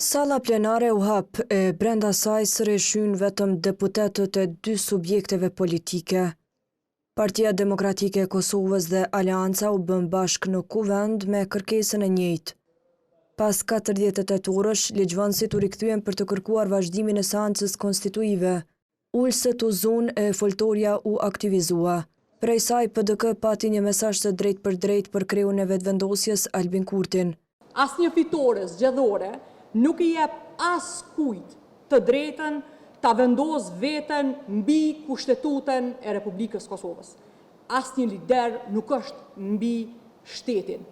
Salla plenare u hap e brenda saj sërishyn vetëm deputetët e dy subjekteve politike. Partia Demokratike e Kosovës dhe Alianca u bën bashk në kuvend me kërkesën e njëjtë. Pas 48 orësh, ligjvënësit u rikthyen për të kërkuar vazhdimin e seancës konstituive. Ulësët u zon e foltorja u aktivizua. Prej saj PDK pati një mesazh të drejtë për kreun e vetëvendosjes Albin Kurtin. Asnjë fitores zgjedhore nuk I jep as kujt të drejtën ta vendos veten mbi Kushtetutën e Republikës Kosovës. Asnjë lider nuk është mbi shtetin.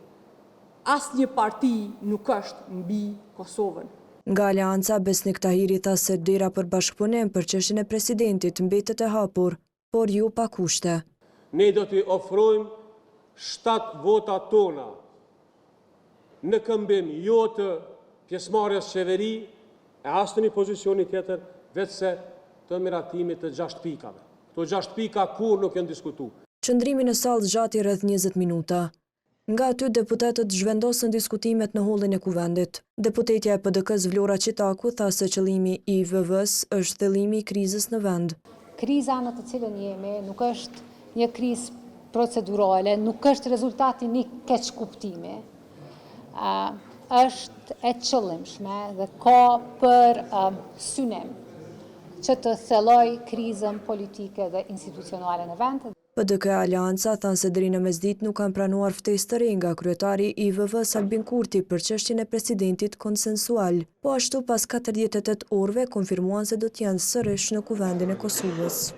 Asnjë parti nuk është mbi Kosovën. Nga Alianca, Besnik Tahiri tha se dera për bashkëpunim për çështjen e presidentit mbetet e hapur, por jo pa kushte. Ne do t'i ofrojmë 7 vota tona në këmbim jo të pjesëmarrjes qeveri e as në një pozicioni tjetër, vetëse të miratimit të 6 pikave. Këto 6 pika kur nuk janë diskutuar. Qëndrimi në sallë zgjati rreth 20 minuta. Nga aty deputetët zhvendosën diskutimet në hollin e kuvendit. Deputetja e PDK-s Vlora Qitaku tha se qëllimi I VV-s është thellimi I krizës në vend. Kriza në të cilën jemi nuk është një krizë procedurale, nuk është rezultati një keqkuptimi. Është e qëllimshme dhe ka për synim që të thelloj krizën politike dhe institucionale në vend. PDK e Alianca thanë se deri në mesditë nuk kanë pranuar ftesë të re nga kryetari I VV-s Albin Kurti për çështjen e presidentit konsensual, po ashtu pas 48 orëve konfirmuan se do të janë sërish në kuvendin e Kosovës.